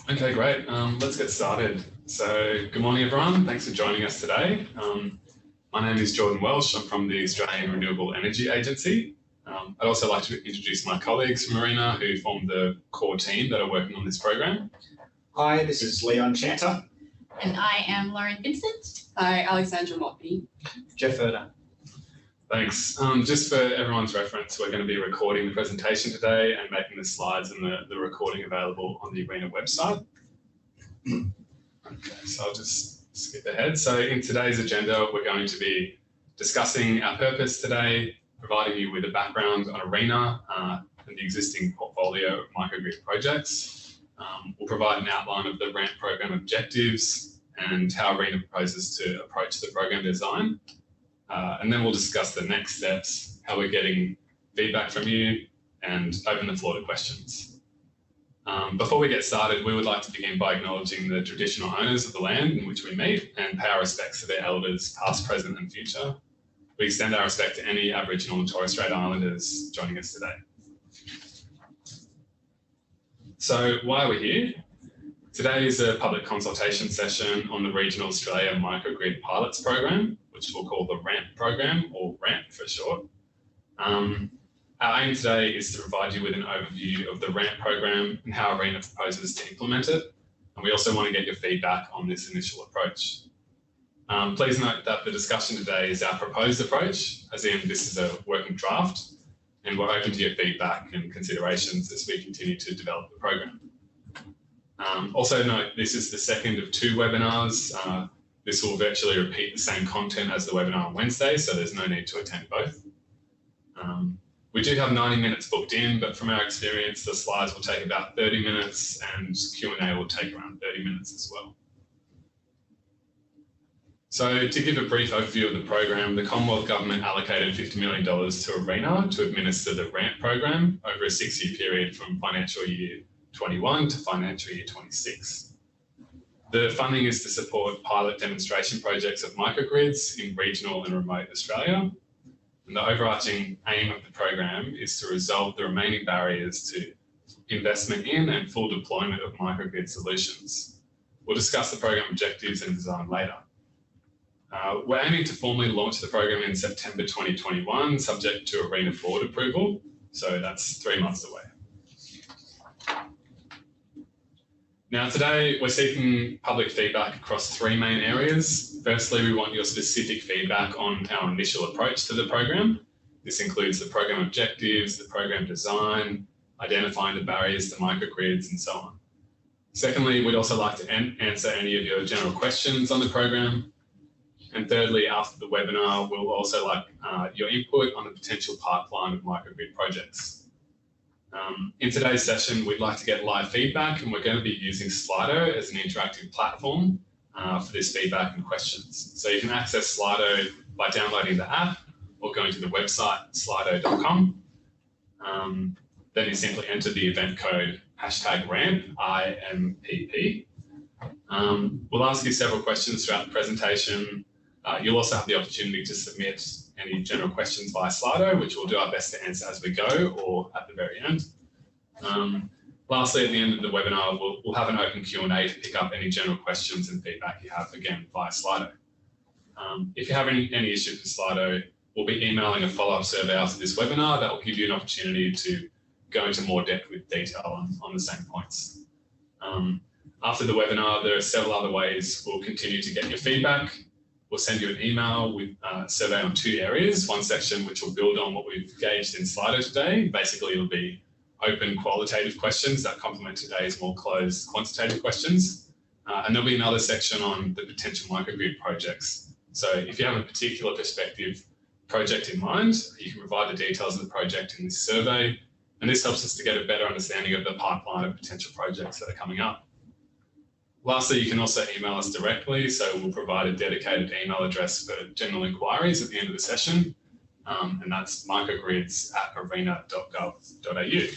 Okay, great. Let's get started. So good morning, everyone. Thanks for joining us today. My name is Jordan Welsh. I'm from the Australian Renewable Energy Agency. I'd also like to introduce my colleagues from ARENA who form the core team that are working on this program. Hi, this is Leon Chanter. And I am Lauren Vincent. Hi, Alexandra Motley. Jeff Erda. Thanks. Just for everyone's reference, we're going to be recording the presentation today and making the slides and the recording available on the ARENA website. Okay, so I'll just skip ahead. So in today's agenda, we're going to be discussing our purpose today, providing you with a background on ARENA and the existing portfolio of microgrid projects. We'll provide an outline of the RAMP program objectives and how ARENA proposes to approach the program design. And then we'll discuss the next steps, how we're getting feedback from you, and open the floor to questions. Before we get started, we would like to begin by acknowledging the traditional owners of the land in which we meet and pay our respects to their elders, past, present and future. We extend our respect to any Aboriginal and Torres Strait Islanders joining us today. So why are we here? Today is a public consultation session on the Regional Australia Microgrid Pilots Program, which we'll call the RAMP program, or RAMP for short. Our aim today is to provide you with an overview of the RAMP program and how ARENA proposes to implement it. And we also want to get your feedback on this initial approach. Please note that the discussion today is our proposed approach, as in this is a working draft, and we're open to your feedback and considerations as we continue to develop the program. Also note, this is the second of two webinars. This will virtually repeat the same content as the webinar on Wednesday, so there's no need to attend both. We do have 90 minutes booked in, but from our experience, the slides will take about 30 minutes and Q&A will take around 30 minutes as well. So to give a brief overview of the program, the Commonwealth Government allocated $50 million to ARENA to administer the RAMP program over a 6-year period from financial year 21 to financial year 26. The funding is to support pilot demonstration projects of microgrids in regional and remote Australia. And the overarching aim of the program is to resolve the remaining barriers to investment in and full deployment of microgrid solutions. We'll discuss the program objectives and design later. We're aiming to formally launch the program in September 2021, subject to ARENA board approval. So that's 3 months away. Now today we're seeking public feedback across 3 main areas. Firstly, we want your specific feedback on our initial approach to the program. This includes the program objectives, the program design, identifying the barriers to microgrids and so on. Secondly, we'd also like to answer any of your general questions on the program. And thirdly, after the webinar, we'll also like your input on the potential pipeline of microgrid projects. In today's session, we'd like to get live feedback, and we're going to be using Slido as an interactive platform for this feedback and questions. So you can access Slido by downloading the app or going to the website slido.com. Then you simply enter the event code #RAMP, IMPP. We'll ask you several questions throughout the presentation. You'll also have the opportunity to submit any general questions via Slido, which we'll do our best to answer as we go or at the very end. Lastly, at the end of the webinar, we'll have an open Q&A to pick up any general questions and feedback you have, again, via Slido. If you have any issues with Slido, we'll be emailing a follow-up survey after this webinar that will give you an opportunity to go into more depth with detail on the same points. After the webinar, there are several other ways we'll continue to get your feedback. We'll send you an email with a survey on 2 areas. One section which will build on what we've gauged in Slido today. Basically, it'll be open qualitative questions that complement today's more closed quantitative questions. And there'll be another section on the potential microgrid projects. So if you have a particular perspective project in mind, you can provide the details of the project in this survey. And this helps us to get a better understanding of the pipeline of potential projects that are coming up. Lastly, you can also email us directly, so we'll provide a dedicated email address for general inquiries at the end of the session, and that's microgrids@arena.gov.au.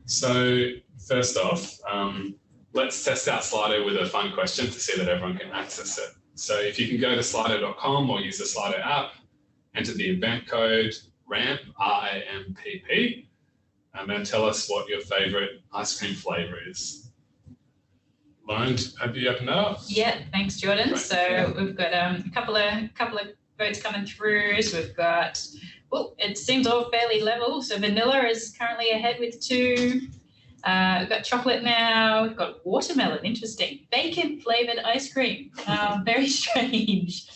So first off, let's test out Slido with a fun question to see that everyone can access it. So if you can go to slido.com or use the Slido app, enter the event code RAMP, RAMPP, and then tell us what your favourite ice cream flavour is. Lauren, have you opened that up? Yeah, thanks, Jordan. Great. So we've got a couple of votes coming through. So we've got, it seems all fairly level. So vanilla is currently ahead with 2. We've got chocolate now. We've got watermelon. Interesting. Bacon flavoured ice cream. Very strange.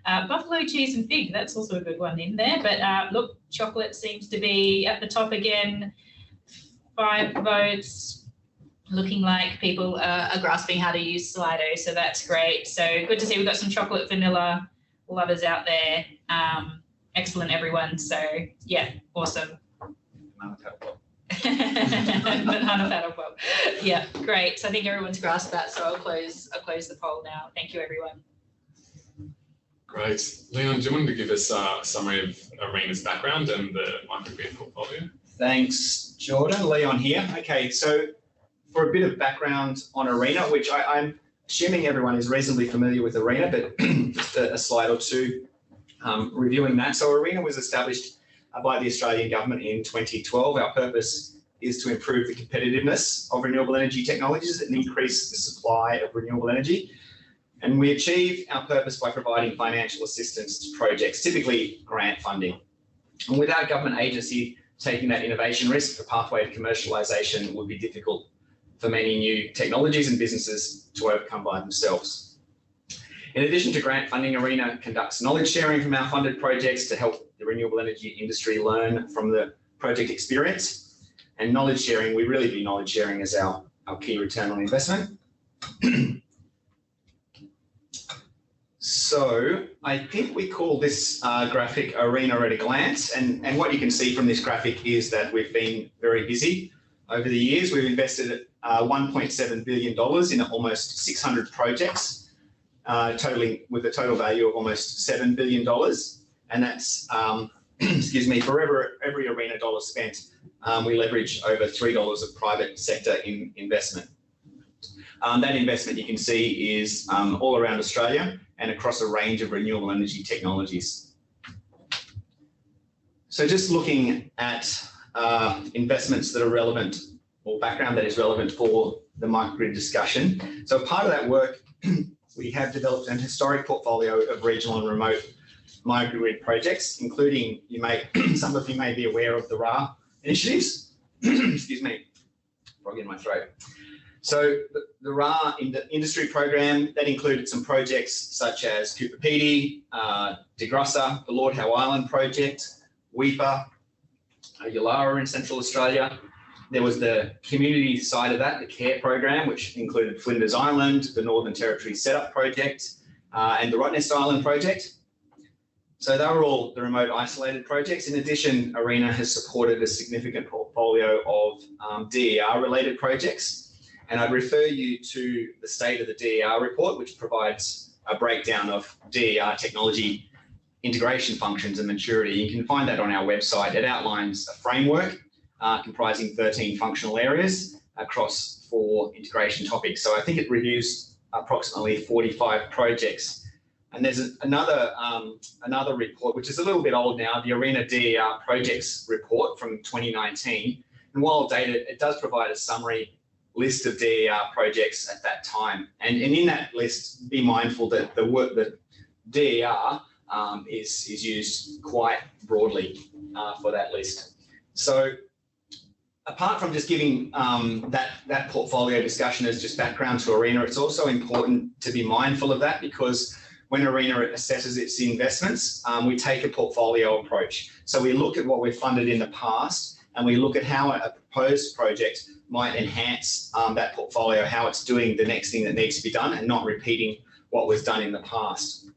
Buffalo cheese and fig. That's also a good one in there. But look, chocolate seems to be at the top again. 5 votes. Looking like people are grasping how to use Slido, so that's great. So good to see we've got some chocolate vanilla lovers out there. Excellent, everyone. So yeah, awesome. Banana paddle pop. Banana paddle pop. Yeah, great. So I think everyone's grasped that. So I'll close the poll now. Thank you, everyone. Great. Leon, do you want to give us a summary of Arena's background and the microgrid portfolio? Thanks, Jordan. Leon here. Okay, so for a bit of background on Arena, which I'm assuming everyone is reasonably familiar with Arena, but just a slide or two reviewing that. So Arena was established by the Australian government in 2012. Our purpose is to improve the competitiveness of renewable energy technologies and increase the supply of renewable energy. And we achieve our purpose by providing financial assistance to projects, typically grant funding. And without government agency taking that innovation risk, the pathway to commercialisation would be difficult for many new technologies and businesses to overcome by themselves. In addition to grant funding, Arena conducts knowledge sharing from our funded projects to help the renewable energy industry learn from the project experience. And knowledge sharing, we really view knowledge sharing as our key return on investment. So I think we call this graphic Arena at a glance. And what you can see from this graphic is that we've been very busy over the years. We've invested $1.7 billion in almost 600 projects, totaling with a total value of almost $7 billion. And that's, excuse me, for every Arena dollar spent, we leverage over $3 of private sector investment. That investment you can see is all around Australia and across a range of renewable energy technologies. So just looking at investments that are relevant or background that is relevant for the microgrid discussion. So part of that work, we have developed an historic portfolio of regional and remote microgrid projects, including some of you may be aware of the RA initiatives. Excuse me, frog in my throat. So the RA industry program, that included some projects such as Cooper Pedy, DeGrussa, the Lord Howe Island project, Weipa, Yulara in Central Australia. There was the community side of that, the CARE program, which included Flinders Island, the Northern Territory Setup project, and the Rottnest Island project. So they were all the remote isolated projects. In addition, Arena has supported a significant portfolio of DER related projects. And I'd refer you to the State of the DER report, which provides a breakdown of DER technology integration functions and maturity. You can find that on our website. It outlines a framework comprising 13 functional areas across 4 integration topics. So I think it reviews approximately 45 projects. And there's another report, which is a little bit old now, the Arena DER projects report from 2019. And while dated, it does provide a summary list of DER projects at that time. And in that list, be mindful that the work that DER is used quite broadly for that list. So apart from just giving that portfolio discussion as just background to Arena, it's also important to be mindful of that, because when Arena assesses its investments, we take a portfolio approach. So we look at what we've funded in the past, and we look at how a proposed project might enhance that portfolio, how it's doing the next thing that needs to be done, and not repeating what was done in the past.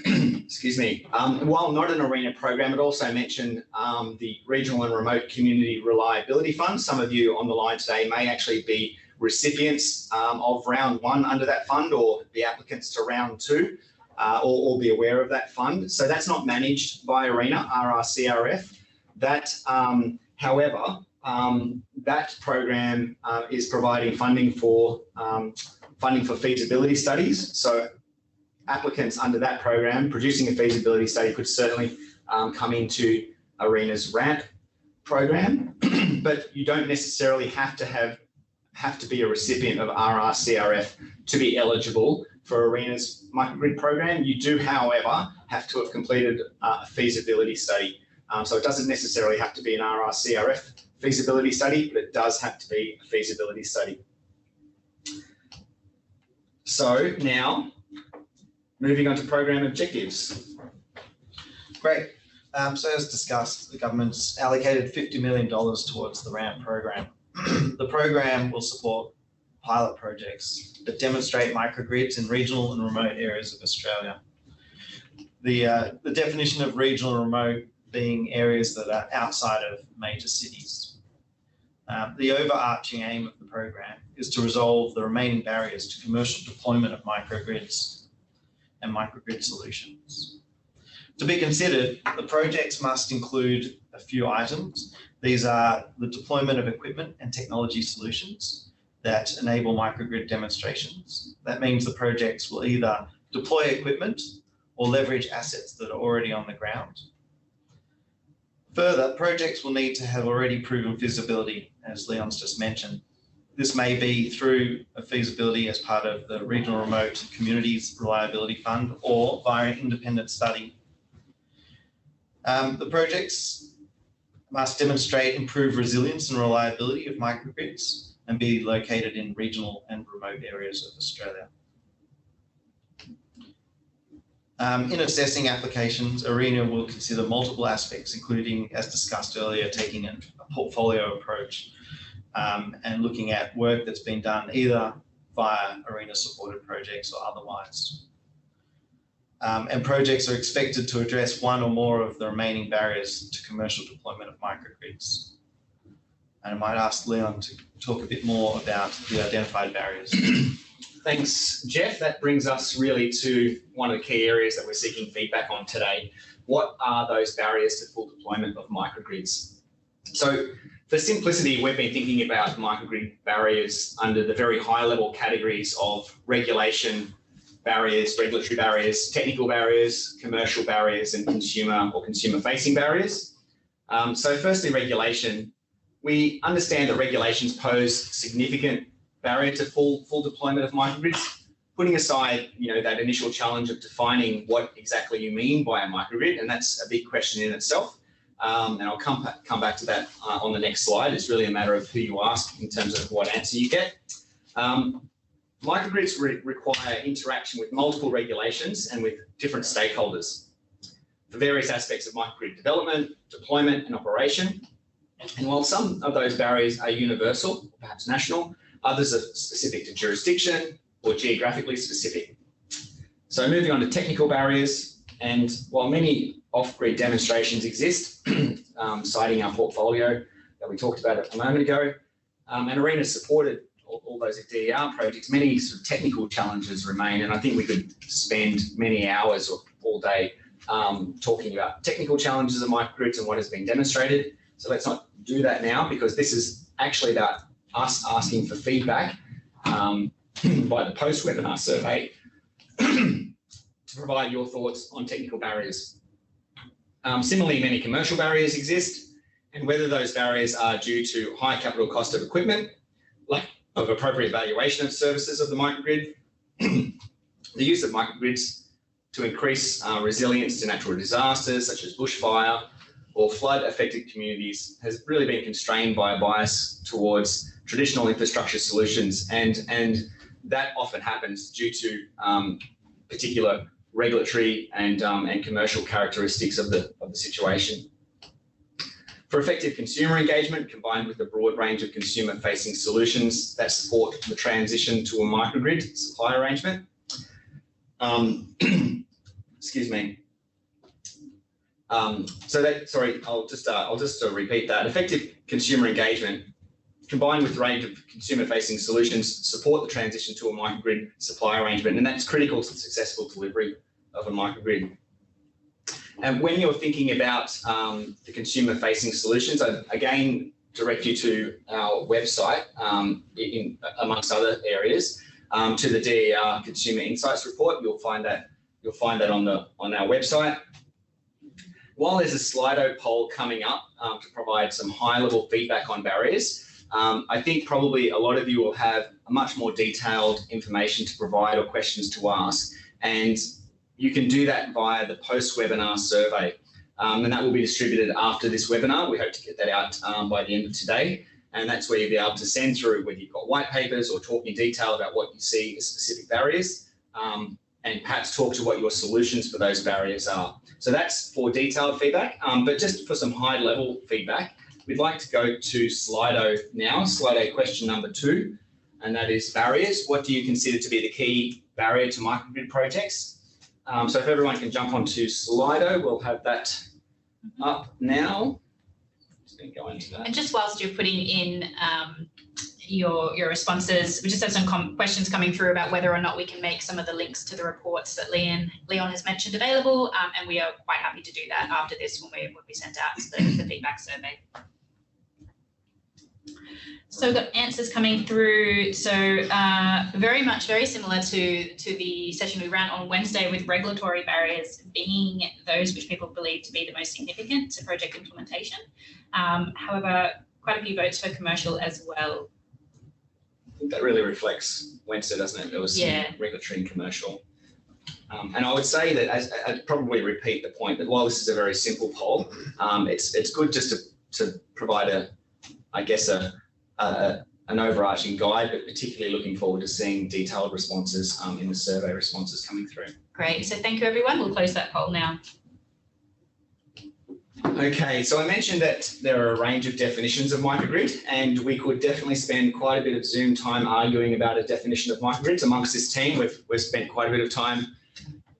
Excuse me. While not an Arena program, it also mentioned the Regional and Remote Community Reliability Fund. Some of you on the line today may actually be recipients of round 1 under that fund, or the applicants to round 2, or be aware of that fund. So that's not managed by Arena, RRCRF. That, however, that program is providing funding for feasibility studies. So applicants under that program producing a feasibility study could certainly come into Arena's RAMP program, but you don't necessarily have to be a recipient of RRCRF to be eligible for ARENA's microgrid program. You do, however, have to have completed a feasibility study. So it doesn't necessarily have to be an RRCRF feasibility study, but it does have to be a feasibility study. So now, moving on to program objectives. Great. So as discussed, the government's allocated $50 million towards the RAMP program. The program will support pilot projects that demonstrate microgrids in regional and remote areas of Australia. The definition of regional and remote being areas that are outside of major cities. The overarching aim of the program is to resolve the remaining barriers to commercial deployment of microgrids and microgrid solutions. To be considered, the projects must include a few items. These are the deployment of equipment and technology solutions that enable microgrid demonstrations. That means the projects will either deploy equipment or leverage assets that are already on the ground. Further, projects will need to have already proven feasibility, as Leon's just mentioned. This may be through a feasibility as part of the Regional Remote Communities Reliability Fund or via an independent study. The projects must demonstrate improved resilience and reliability of microgrids and be located in regional and remote areas of Australia. In assessing applications, ARENA will consider multiple aspects, including, as discussed earlier, taking a portfolio approach and looking at work that's been done either via ARENA-supported projects or otherwise. And projects are expected to address one or more of the remaining barriers to commercial deployment of microgrids. And I might ask Leon to talk a bit more about the identified barriers. Thanks, Jeff. That brings us really to one of the key areas that we're seeking feedback on today. What are those barriers to full deployment of microgrids? So for simplicity, we've been thinking about microgrid barriers under the very high level categories of regulation barriers, regulatory barriers, technical barriers, commercial barriers, and consumer or consumer-facing barriers. So firstly, regulation. We understand that regulations pose significant barrier to full deployment of microgrids, putting aside that initial challenge of defining what exactly you mean by a microgrid, and that's a big question in itself. And I'll come back to that on the next slide. It's really a matter of who you ask in terms of what answer you get. Microgrids require interaction with multiple regulations and with different stakeholders for various aspects of microgrid development, deployment, and operation. And while some of those barriers are universal, or perhaps national, others are specific to jurisdiction or geographically specific. So moving on to technical barriers, and while many off-grid demonstrations exist, citing our portfolio that we talked about a moment ago, and ARENA supported all those DER projects, many sort of technical challenges remain, and I think we could spend many hours or all day talking about technical challenges of microgrids and what has been demonstrated. So let's not do that now, because this is actually about us asking for feedback by the post-webinar survey to provide your thoughts on technical barriers. Similarly, many commercial barriers exist, and whether those barriers are due to high capital cost of equipment, lack of appropriate valuation of services of the microgrid, the use of microgrids to increase resilience to natural disasters such as bushfire or flood-affected communities has really been constrained by a bias towards traditional infrastructure solutions, and that often happens due to particular regulatory and commercial characteristics of the situation. For effective consumer engagement, combined with a broad range of consumer-facing solutions that support the transition to a microgrid supply arrangement. Excuse me. I'll just repeat that. Effective consumer engagement, combined with a range of consumer-facing solutions, support the transition to a microgrid supply arrangement, and that's critical to the successful delivery of a microgrid. And when you're thinking about the consumer-facing solutions, I again direct you to our website, amongst other areas, to the DER Consumer Insights Report. You'll find that on our website. while there's a Slido poll coming up to provide some high-level feedback on barriers, I think probably a lot of you will have much more detailed information to provide or questions to ask, and you can do that via the post-webinar survey, and that will be distributed after this webinar. We hope to get that out by the end of today, and that's where you'll be able to send through whether you've got white papers or talk in detail about what you see as specific barriers, and perhaps talk to what your solutions for those barriers are. So that's for detailed feedback, but just for some high-level feedback, we'd like to go to Slido now, Slido question number 2, and that is barriers. What do you consider to be the key barrier to microgrid projects? So if everyone can jump onto Slido, we'll have that up now. Just going to go into that. And just whilst you're putting in your responses, we just have some questions coming through about whether or not we can make some of the links to the reports that Leon has mentioned available, and we are quite happy to do that after this when we send out the feedback survey. So we've got answers coming through. So very similar to the session we ran on Wednesday, with regulatory barriers being those which people believe to be the most significant to project implementation. However, quite a few votes for commercial as well. I think that really reflects Wednesday, doesn't it? There was some regulatory and commercial. And I would say that, I'd probably repeat the point that while this is a very simple poll, it's good just to provide an overarching guide, but particularly looking forward to seeing detailed responses in the survey responses coming through. Great. So thank you, everyone. We'll close that poll now. Okay, so I mentioned that there are a range of definitions of microgrid, and we could definitely spend quite a bit of Zoom time arguing about a definition of microgrids amongst this team. We've spent quite a bit of time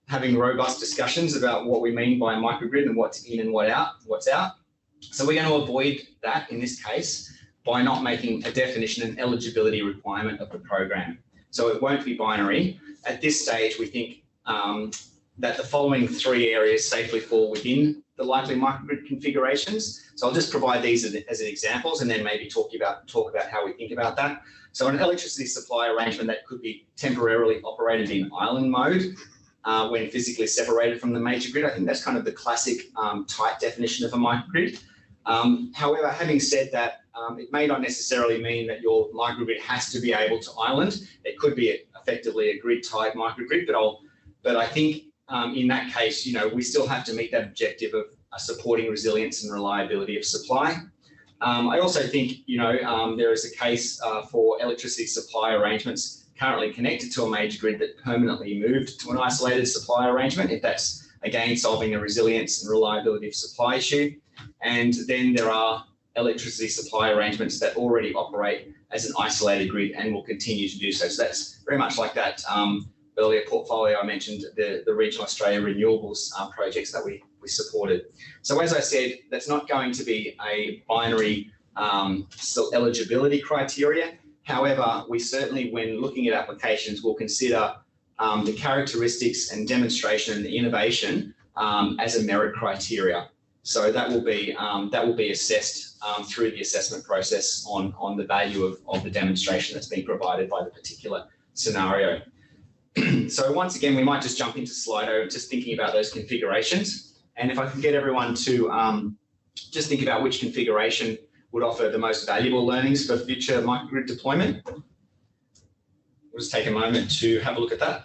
having robust discussions about what we mean by microgrid and what's in and what's out. So we're going to avoid that in this case by not making a definition and eligibility requirement of the program. So it won't be binary. At this stage, we think that the following 3 areas safely fall within the likely microgrid configurations. So I'll just provide these as examples and then maybe talk about how we think about that. So an electricity supply arrangement that could be temporarily operated in island mode when physically separated from the major grid. I think that's kind of the classic tight definition of a microgrid. However, having said that, it may not necessarily mean that your microgrid has to be able to island. It could be effectively a grid-tied microgrid, but I think in that case, we still have to meet that objective of supporting resilience and reliability of supply. I also think, there is a case for electricity supply arrangements currently connected to a major grid that permanently moved to an isolated supply arrangement, if that's, again, solving a resilience and reliability of supply issue. And then there are electricity supply arrangements that already operate as an isolated grid and will continue to do so. So that's very much like that earlier portfolio I mentioned, the Regional Australia Renewables projects that we supported. So as I said, that's not going to be a binary eligibility criteria. However, we certainly, when looking at applications, will consider the characteristics and demonstration and the innovation as a merit criteria. So that will be assessed through the assessment process on the value of the demonstration that's being provided by the particular scenario. So once again, we might just jump into Slido, just thinking about those configurations. And if I can get everyone to just think about which configuration would offer the most valuable learnings for future microgrid deployment. We'll just take a moment to have a look at that.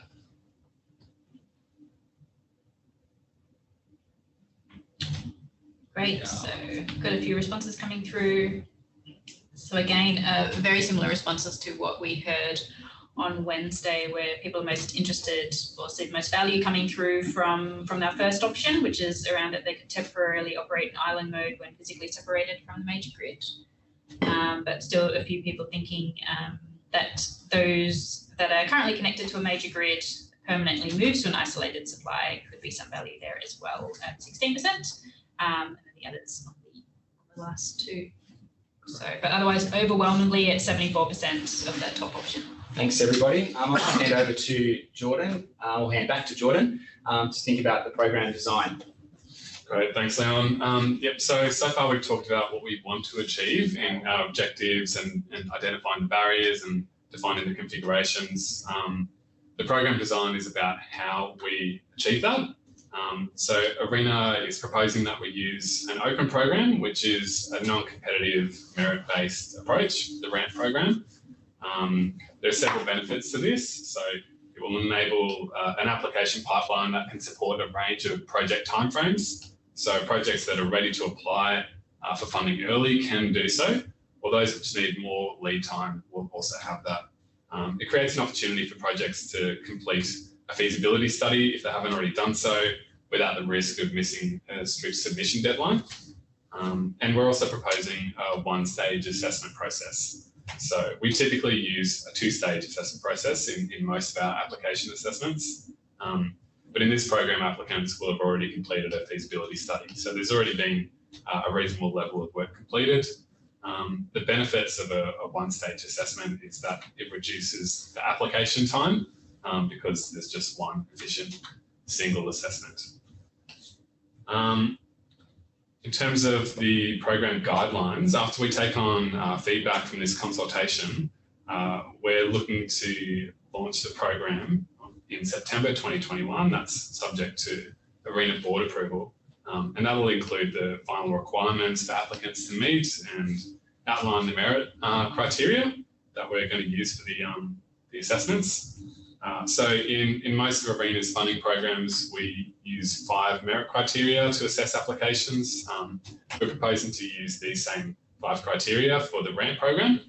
Great, so got a few responses coming through. So again, very similar responses to what we heard on Wednesday, where people are most interested or see most value coming through from our first option, which is around that they could temporarily operate in island mode when physically separated from the major grid. But still a few people thinking that those that are currently connected to a major grid permanently moves to an isolated supply could be some value there as well at 16%. And then the others on the last 2. So, but otherwise, overwhelmingly at 74% of that top option. Thanks, everybody. I'll hand over to Jordan. I'll hand back to Jordan to think about the program design. Great, thanks, Leon. So far we've talked about what we want to achieve in our objectives and identifying the barriers and defining the configurations. The program design is about how we achieve that. So ARENA is proposing that we use an open program, which is a non-competitive merit-based approach, the RAMP program. There are several benefits to this. So it will enable an application pipeline that can support a range of project timeframes. So projects that are ready to apply for funding early can do so, or those which need more lead time will also have that. It creates an opportunity for projects to complete a feasibility study if they haven't already done so, without the risk of missing a strict submission deadline. And we're also proposing a one-stage assessment process. So we typically use a two-stage assessment process in most of our application assessments. But in this program, applicants will have already completed a feasibility study. So there's already been a reasonable level of work completed. The benefits of a one-stage assessment is that it reduces the application time because there's just one efficient single assessment. In terms of the program guidelines, after we take on feedback from this consultation, we're looking to launch the program in September 2021. That's subject to ARENA board approval. And that will include the final requirements for applicants to meet and outline the merit criteria that we're going to use for the assessments. So in most of ARENA's funding programs, we use 5 merit criteria to assess applications. We're proposing to use these same 5 criteria for the RAMP program.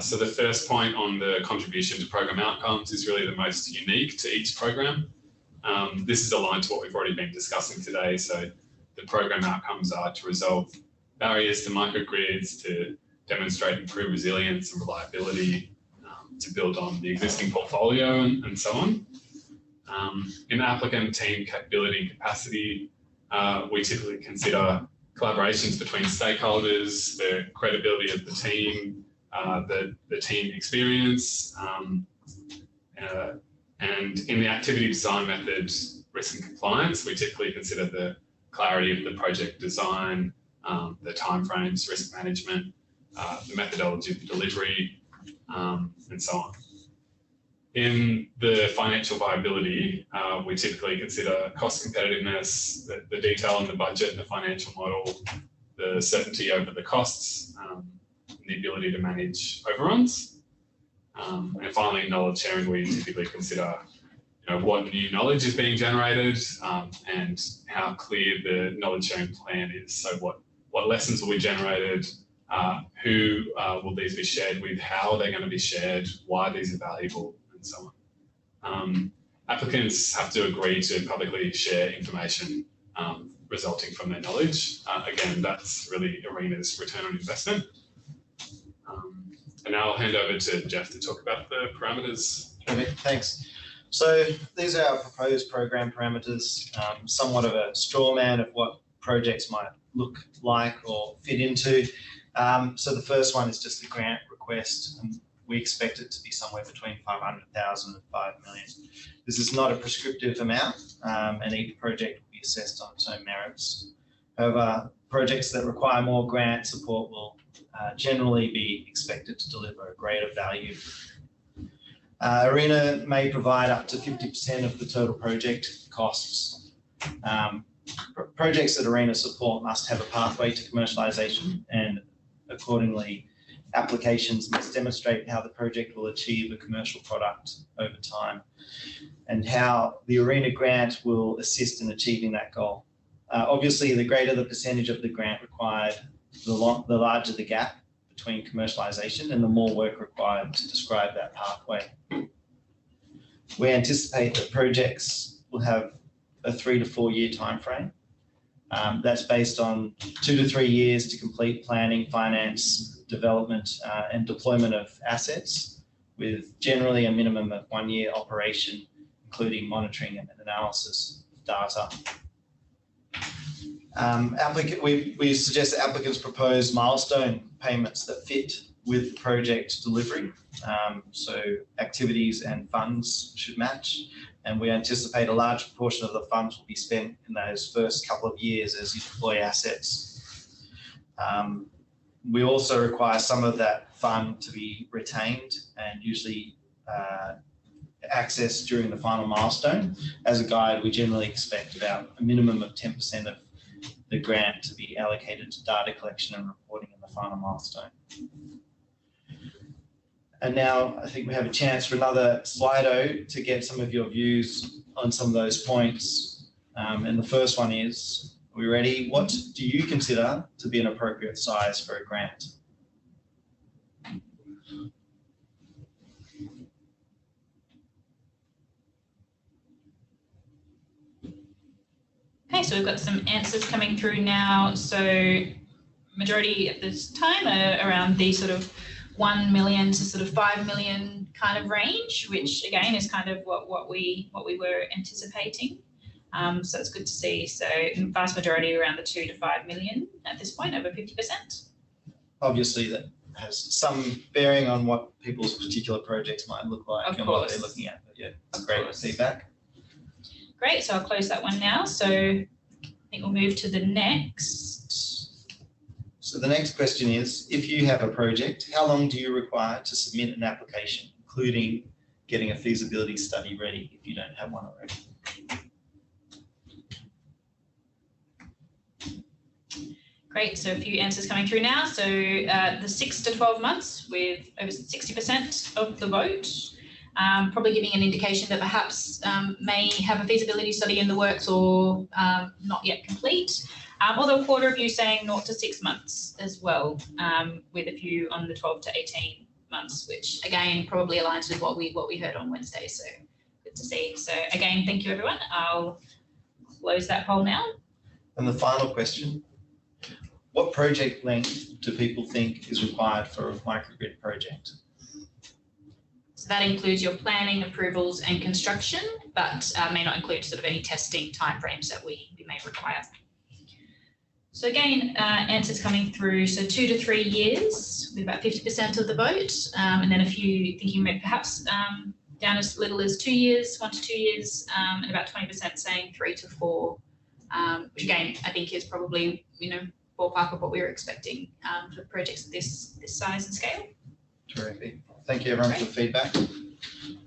So the first point on the contribution to program outcomes is really the most unique to each program. This is aligned to what we've already been discussing today. So the program outcomes are to resolve barriers to microgrids, to demonstrate improved resilience and reliability, to build on the existing portfolio and so on. In applicant team capability and capacity, we typically consider collaborations between stakeholders, the credibility of the team, the team experience, and in the activity design method, risk and compliance, we typically consider the clarity of the project design, the timeframes, risk management, the methodology of delivery, and so on. In the financial viability, we typically consider cost competitiveness, the detail in the budget and the financial model, the certainty over the costs, and the ability to manage overruns. And finally, knowledge sharing, we typically consider what new knowledge is being generated and how clear the knowledge sharing plan is. So what lessons will be generated, who will these be shared with, how are they going to be shared, why these are valuable, and so on. Applicants have to agree to publicly share information resulting from their knowledge. Again, that's really ARENA's return on investment. And now I'll hand over to Jeff to talk about the parameters. Okay, thanks. So these are our proposed program parameters, somewhat of a straw man of what projects might look like or fit into. So the first one is just a grant request, and we expect it to be somewhere between 500,000 and 5 million. This is not a prescriptive amount, and each project will be assessed on its own merits. However, projects that require more grant support will generally be expected to deliver a greater value. ARENA may provide up to 50% of the total project costs. Projects that ARENA support must have a pathway to commercialisation, and accordingly, applications must demonstrate how the project will achieve a commercial product over time and how the ARENA grant will assist in achieving that goal. Obviously, the greater the percentage of the grant required, the larger the gap between commercialisation and the more work required to describe that pathway. We anticipate that projects will have a 3 to 4 year timeframe. That's based on 2 to 3 years to complete planning, finance, development, and deployment of assets, with generally a minimum of 1 year operation, including monitoring and analysis of data. We suggest that applicants propose milestone payments that fit with the project delivery. So activities and funds should match, and we anticipate a large proportion of the funds will be spent in those first couple of years as you deploy assets. We also require some of that fund to be retained and usually access during the final milestone. As a guide, we generally expect about a minimum of 10% of the grant to be allocated to data collection and reporting in the final milestone. And now I think we have a chance for another Slido to get some of your views on some of those points. And the first one is, are we ready? What do you consider to be an appropriate size for a grant? Okay, so we've got some answers coming through now. So majority at this time are around the sort of 1 million to sort of 5 million kind of range, which again is kind of what we were anticipating. So it's good to see. So in the vast majority around the 2 to 5 million at this point, over 50%. Obviously that has some bearing on what people's particular projects might look like and what they're looking at. But yeah, great feedback. Great, so I'll close that one now. So I think we'll move to the next. So the next question is, if you have a project, how long do you require to submit an application, including getting a feasibility study ready if you don't have one already? Great, so a few answers coming through now. So the 6 to 12 months with over 60% of the vote, probably giving an indication that perhaps may have a feasibility study in the works or not yet complete. Although a quarter of you saying 0 to 6 months as well, with a few on the 12 to 18 months, which again probably aligns with what we heard on Wednesday. So good to see. So again, thank you everyone. I'll close that poll now. And the final question, what project length do people think is required for a microgrid project? So that includes your planning, approvals and construction, but may not include sort of any testing timeframes that we may require. So again, answers coming through. So 2 to 3 years with about 50% of the vote. And then a few thinking perhaps down as little as 2 years, 1 to 2 years, and about 20% saying 3 to 4, which again, I think is probably, ballpark of what we were expecting for projects of this size and scale. Terrific. Thank you everyone for the feedback.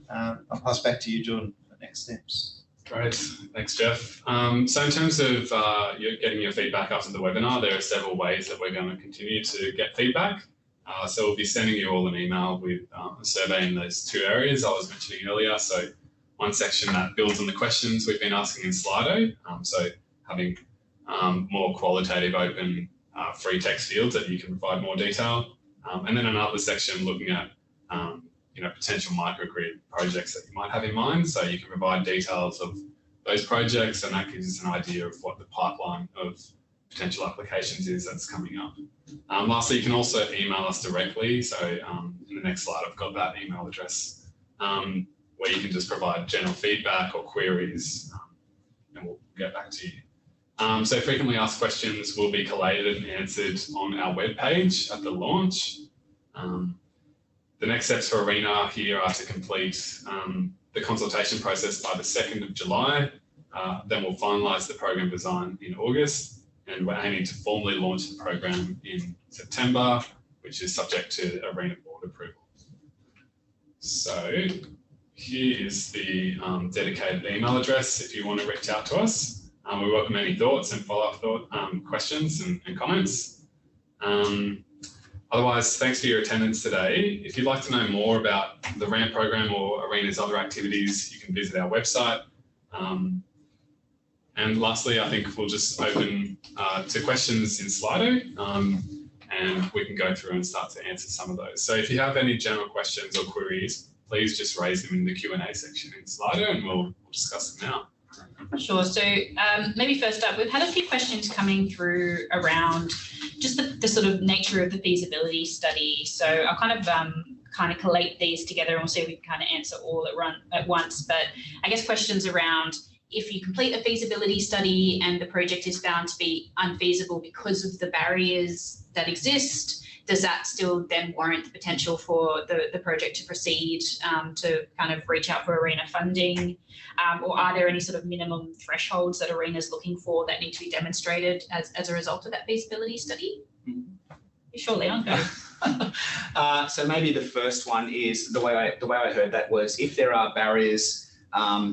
I'll pass back to you, Jordan, for the next steps. Great, thanks Jeff. So in terms of getting your feedback after the webinar, there are several ways that we're going to continue to get feedback. So we'll be sending you all an email with a survey in those 2 areas I was mentioning earlier. So one section that builds on the questions we've been asking in Slido. So having more qualitative, open, free text fields that you can provide more detail. And then another section looking at potential microgrid projects that you might have in mind. So you can provide details of those projects, and that gives us an idea of what the pipeline of potential applications is that's coming up. Lastly, you can also email us directly. So in the next slide, I've got that email address where you can just provide general feedback or queries, and we'll get back to you. So frequently asked questions will be collated and answered on our webpage at the launch. The next steps for ARENA here are to complete the consultation process by the 2nd of July. Then we'll finalise the program design in August, and we're aiming to formally launch the program in September, which is subject to ARENA board approval. So here is the dedicated email address if you want to reach out to us. We welcome any thoughts and follow-up questions and comments. Otherwise, thanks for your attendance today. If you'd like to know more about the RAMP program or ARENA's other activities, you can visit our website. And lastly, I think we'll just open to questions in Slido, and we can go through and start to answer some of those. So if you have any general questions or queries, please just raise them in the Q&A section in Slido, and we'll discuss them now. Sure. So maybe first up, we've had a few questions coming through around just the sort of nature of the feasibility study. So I'll kind of collate these together, and we'll see if we can kind of answer all at once. But I guess questions around, if you complete a feasibility study and the project is found to be unfeasible because of the barriers that exist, does that still then warrant the potential for the project to proceed to kind of reach out for ARENA funding? Or are there any sort of minimum thresholds that ARENA is looking for that need to be demonstrated as a result of that feasibility study? Sure, Leon, go. So maybe the first one is the way I heard that was if there are barriers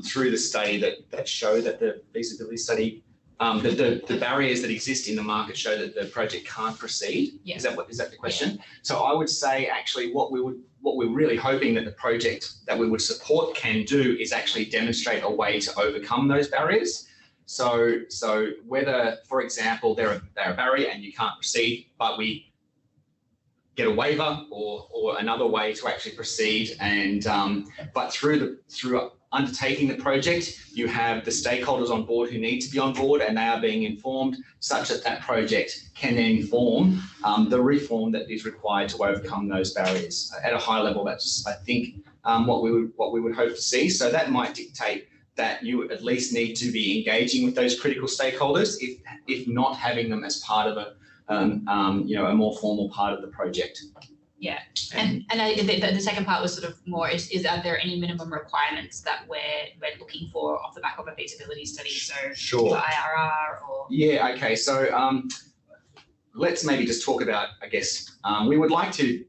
through the study that show that the feasibility study that the barriers that exist in the market show that the project can't proceed. Yeah. Is that the question? Yeah. So I would say actually what we're really hoping that the project that we would support can do is actually demonstrate a way to overcome those barriers. So whether, for example, they're a barrier and you can't proceed, but we get a waiver or another way to actually proceed, and but through undertaking the project, you have the stakeholders on board who need to be on board, and they are being informed such that that project can then inform the reform that is required to overcome those barriers. At a high level, that's I think what we would hope to see. So that might dictate that you at least need to be engaging with those critical stakeholders, if not having them as part of a more formal part of the project. Yeah, and the second part was sort of more is are there any minimum requirements that we're looking for off the back of a feasibility study? So sure. For IRR or yeah, okay. So let's maybe just talk about, I guess we would like to.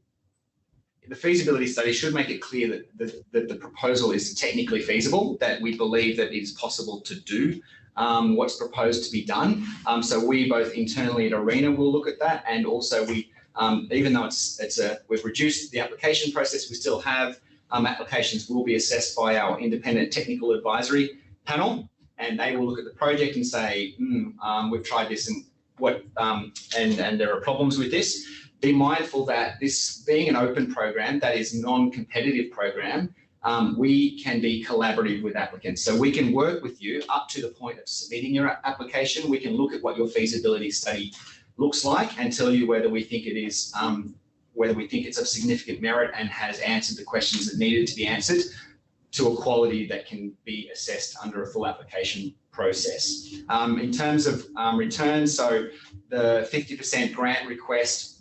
The feasibility study should make it clear that the proposal is technically feasible, that we believe that it is possible to do what's proposed to be done. So we both internally at ARENA will look at that, and also we, even though we've reduced the application process, we still have applications will be assessed by our independent technical advisory panel, and they will look at the project and say, we've tried this and and there are problems with this. Be mindful that this being an open program, that is non-competitive program, we can be collaborative with applicants. So we can work with you up to the point of submitting your application. We can look at what your feasibility study looks like and tell you whether we think it is, whether we think it's of significant merit and has answered the questions that needed to be answered to a quality that can be assessed under a full application process. In terms of returns, so the 50% grant request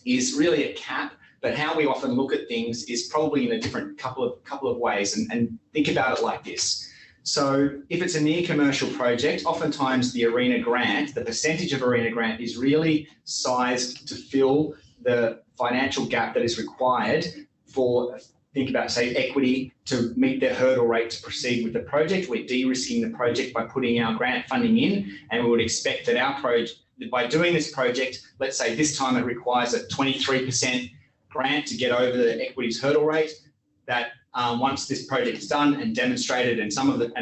is really a cap, but how we often look at things is probably in a different couple of ways, and think about it like this. So if it's a near commercial project, oftentimes the ARENA grant, the percentage of ARENA grant is really sized to fill the financial gap that is required for, think about, say, equity to meet their hurdle rate to proceed with the project. We're de-risking the project by putting our grant funding in, and we would expect that our project, by doing this project, let's say this time it requires a 23% grant to get over the equities hurdle rate, that once this project is done and demonstrated and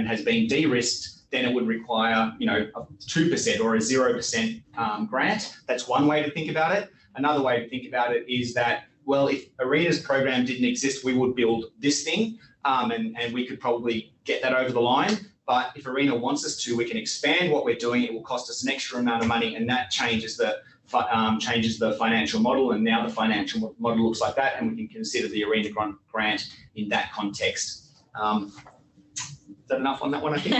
has been de-risked, then it would require, a 2% or a 0% grant. That's one way to think about it. Another way to think about it is that, well, if ARENA's program didn't exist, we would build this thing and we could probably get that over the line. But if ARENA wants us to, we can expand what we're doing. It will cost us an extra amount of money, and that changes the financial model. And now the financial model looks like that, and we can consider the ARENA grant in that context. Is that enough on that one, I think?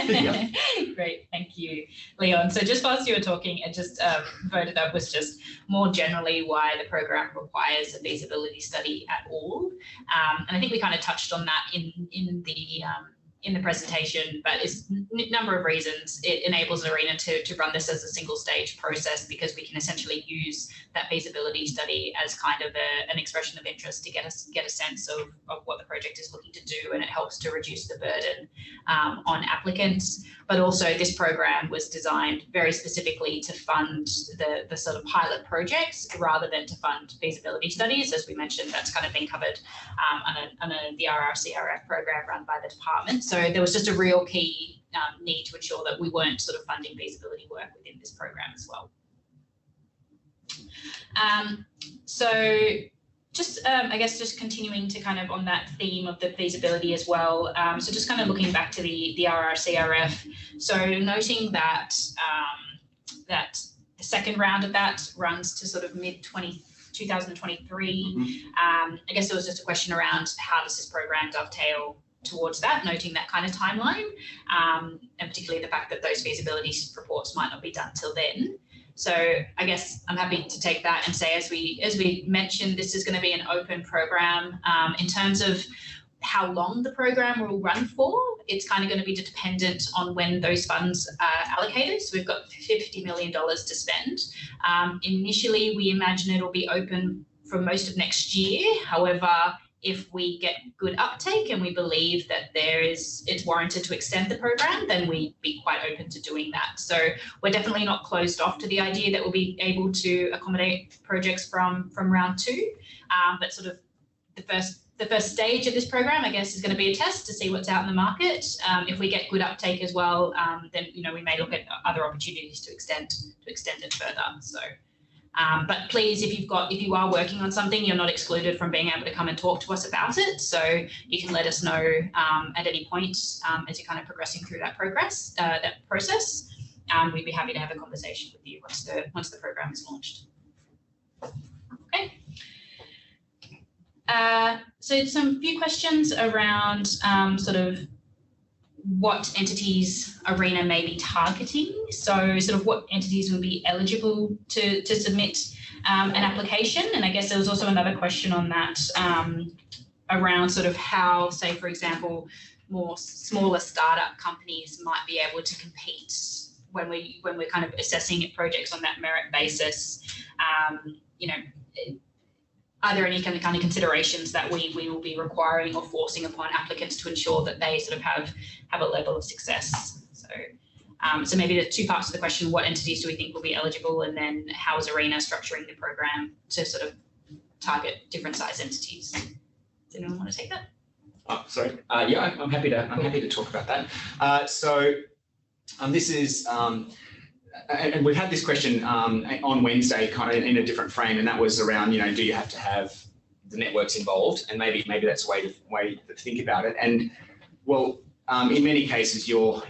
Yeah. Great, thank you, Leon. So just whilst you were talking, it just voted up was just more generally why the program requires a feasibility study at all. And I think we kind of touched on that in the presentation, but it's a number of reasons. It enables ARENA to run this as a single stage process, because we can essentially use that feasibility study as kind of an expression of interest to get a sense of what the project is looking to do, and it helps to reduce the burden on applicants. But also this program was designed very specifically to fund the sort of pilot projects rather than to fund feasibility studies. As we mentioned, that's kind of been covered on the RRCRF program run by the department. So there was just a real key need to ensure that we weren't sort of funding feasibility work within this program as well. So just, I guess, just continuing to kind of on that theme of the feasibility as well. So just kind of looking back to the RRCRF. So noting that that the second round of that runs to sort of mid-2023. I guess there was just a question around how does this program dovetail towards that, noting that kind of timeline, and particularly the fact that those feasibility reports might not be done till then. So I guess I'm happy to take that and say, as we mentioned, this is going to be an open program. In terms of how long the program will run for, it's kind of going to be dependent on when those funds are allocated. So we've got $50 million to spend. Initially, we imagine it'll be open for most of next year. However, if we get good uptake and we believe that it's warranted to extend the program, then we'd be quite open to doing that. So we're definitely not closed off to the idea that we'll be able to accommodate projects from round 2. But sort of the first stage of this program, I guess, is going to be a test to see what's out in the market. If we get good uptake as well, then we may look at other opportunities to extend it further. So. But please, if you are working on something, you're not excluded from being able to come and talk to us about it. So you can let us know at any point as you're kind of progressing through that process. We'd be happy to have a conversation with you once the program is launched. Okay. So some few questions around sort of what entities ARENA may be targeting. So sort of what entities will be eligible to submit an application. And I guess there was also another question on that around sort of how, say, for example, more smaller startup companies might be able to compete when we're kind of assessing projects on that merit basis. Are there any kind of considerations that we will be requiring or forcing upon applicants to ensure that they sort of have a level of success? So maybe the 2 parts of the question: what entities do we think will be eligible, and then how is ARENA structuring the program to sort of target different size entities? Does anyone want to take that? Sorry. Yeah, I'm happy to talk about that. This is. And we've had this question on Wednesday, kind of in a different frame, and that was around, do you have to have the networks involved? And maybe that's a way to think about it. And well, in many cases, you're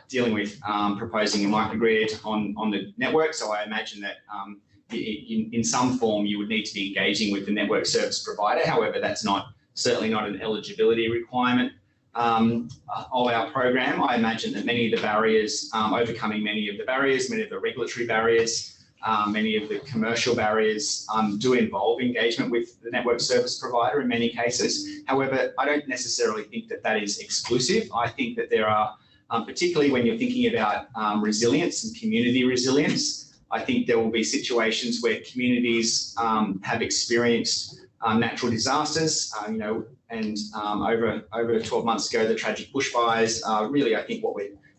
dealing with proposing a microgrid on the network. So I imagine that in some form you would need to be engaging with the network service provider. However, that's certainly not an eligibility requirement of our program. I imagine that many of the barriers, overcoming many of the regulatory barriers, many of the commercial barriers do involve engagement with the network service provider in many cases. However, I don't necessarily think that is exclusive. I think that there are, particularly when you're thinking about resilience and community resilience, I think there will be situations where communities have experienced natural disasters, and over 12 months ago, the tragic bushfires are really, I think,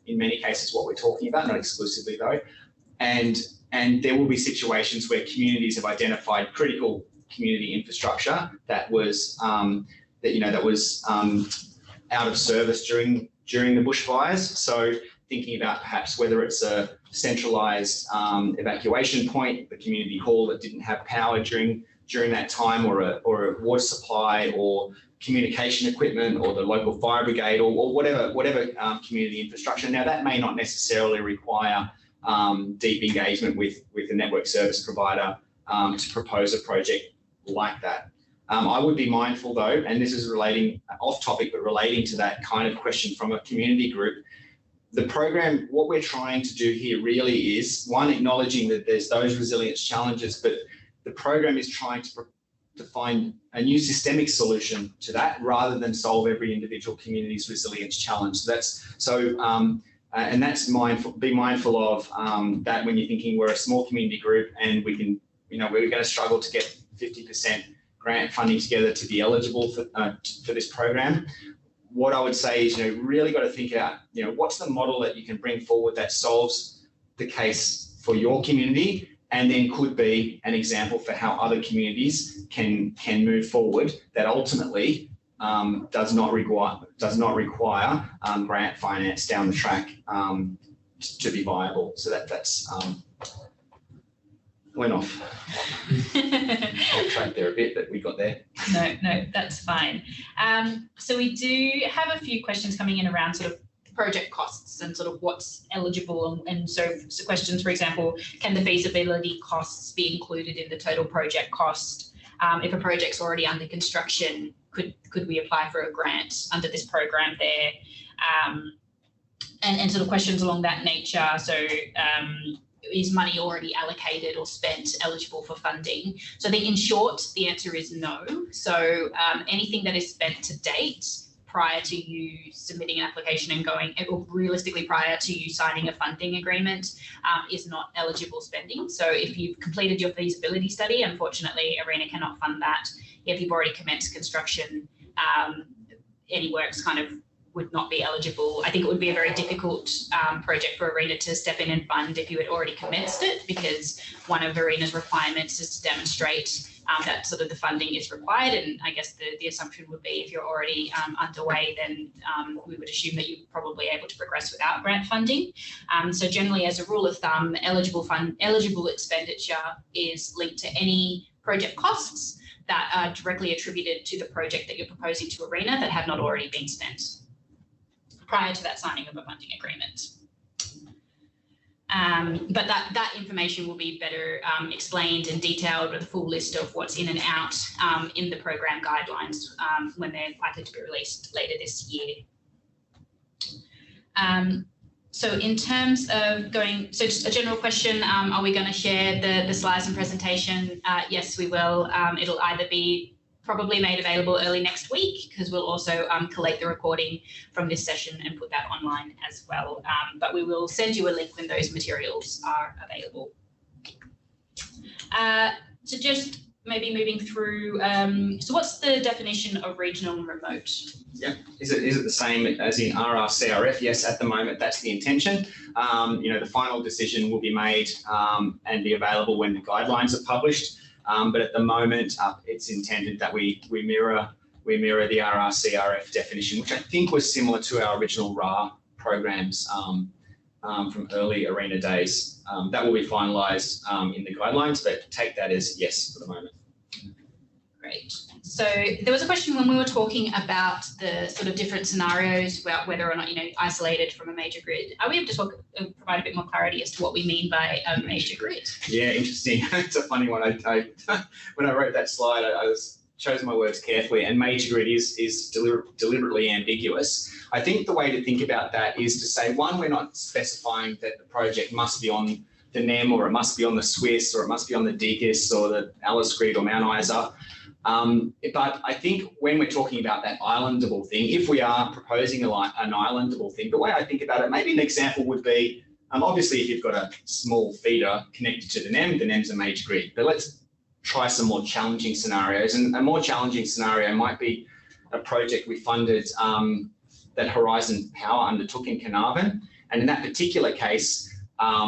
in many cases, what we're talking about, not exclusively though. And there will be situations where communities have identified critical community infrastructure that was out of service during the bushfires. So thinking about perhaps whether it's a centralised evacuation point, the community hall that didn't have power during that time, or a water supply, or communication equipment, or the local fire brigade, or whatever community infrastructure. Now, that may not necessarily require deep engagement with the network service provider to propose a project like that. I would be mindful though, and this is relating off topic, but relating to that kind of question from a community group. The program, what we're trying to do here really is, one, acknowledging that there's those resilience challenges, but the program is trying to find a new systemic solution to that, rather than solve every individual community's resilience challenge. And that's be mindful of that when you're thinking we're a small community group and we're going to struggle to get 50% grant funding together to be eligible for this program. What I would say is, really got to think about, what's the model that you can bring forward that solves the case for your community, and then could be an example for how other communities can move forward, that ultimately does not require grant finance down the track to be viable. So that's went off track there a bit, but we got there. No, that's fine. So we do have a few questions coming in around sort of project costs and sort of what's eligible, and so questions, for example, can the feasibility costs be included in the total project cost? If a project's already under construction, could we apply for a grant under this program there? And sort of questions along that nature. So is money already allocated or spent eligible for funding? So in short, the answer is no. So anything that is spent to date prior to you submitting an application and going, or realistically prior to you signing a funding agreement, is not eligible spending. So if you've completed your feasibility study, unfortunately, ARENA cannot fund that. If you've already commenced construction, any works kind of would not be eligible. I think it would be a very difficult project for ARENA to step in and fund if you had already commenced it, because one of ARENA's requirements is to demonstrate that sort of the funding is required. And I guess the assumption would be if you're already underway, then we would assume that you're probably able to progress without grant funding. So generally, as a rule of thumb, eligible expenditure is linked to any project costs that are directly attributed to the project that you're proposing to ARENA that have not already been spent prior to that signing of a funding agreement. But that information will be better explained and detailed with a full list of what's in and out in the program guidelines when they're likely to be released later this year. So in terms of so just a general question, are we going to share the slides and presentation? Yes, we will. It'll either be probably made available early next week, because we'll also collate the recording from this session and put that online as well. But we will send you a link when those materials are available. So just maybe moving through, so what's the definition of regional and remote? Yeah, is it the same as in RRCRF? Yes, at the moment that's the intention. The final decision will be made and be available when the guidelines are published. But at the moment, it's intended that we mirror the RRCRF definition, which I think was similar to our original RAR programs from early ARENA days. That will be finalised in the guidelines, but take that as yes for the moment. Great. So there was a question when we were talking about the sort of different scenarios about whether or not, isolated from a major grid. Are we able to provide a bit more clarity as to what we mean by a major grid? Yeah, interesting. It's a funny one. I when I wrote that slide, I chose my words carefully, and major grid is deliberately ambiguous. I think the way to think about that is to say, one, we're not specifying that the project must be on the NEM, or it must be on the Swiss, or it must be on the DGIS, or the Alice Grid, or Mount Isa. But I think when we're talking about that islandable thing, if we are proposing an islandable thing, the way I think about it, maybe an example would be, obviously if you've got a small feeder connected to the NEM's a major grid, but let's try some more challenging scenarios. And a more challenging scenario might be a project we funded that Horizon Power undertook in Carnarvon. And in that particular case,